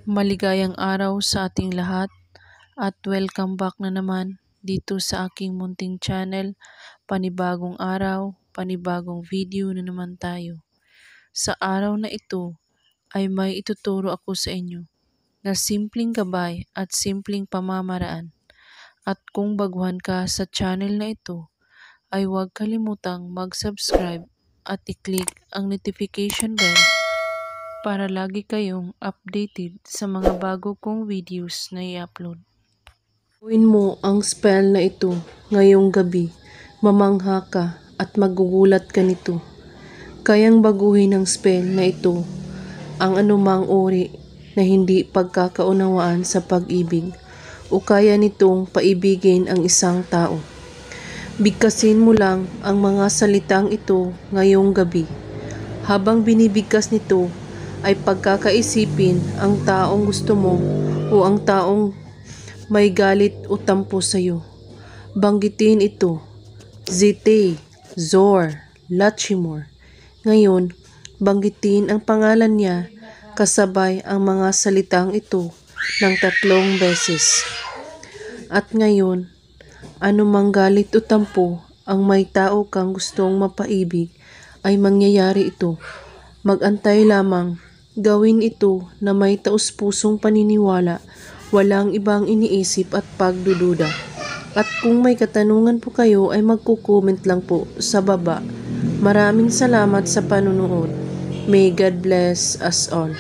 Maligayang araw sa ating lahat at welcome back na naman dito sa aking munting channel. Panibagong araw, panibagong video na naman tayo. Sa araw na ito ay may ituturo ako sa inyo na simpleng gabay at simpleng pamamaraan. At kung baguhan ka sa channel na ito, ay huwag kalimutang mag-subscribe at i-click ang notification bell para lagi kayong updated sa mga bago kong videos na i-upload. Gawin mo ang spell na ito ngayong gabi, mamangha ka at magugulat ka nito. Kayang baguhin ang spell na ito ang anumang uri na hindi pagkakaunawaan sa pag-ibig o kaya nitong paibigin ang isang tao. Bigkasin mo lang ang mga salitang ito ngayong gabi. Habang binibigkas nito, ay pagkakaisipin ang taong gusto mo o ang taong may galit o tampo sa iyo. Banggitin ito, Zite, Zor, Lachimor. Ngayon, banggitin ang pangalan niya kasabay ang mga salitang ito ng 3 beses. At ngayon, anumang galit o tampo ang may tao kang gustong mapaibig ay mangyayari ito. Mag-antay lamang. Gawin ito na may taus-pusong paniniwala, walang ibang iniisip at pagdududa. At kung may katanungan po kayo ay magko-comment lang po sa baba. Maraming salamat sa panunood. May God bless us all.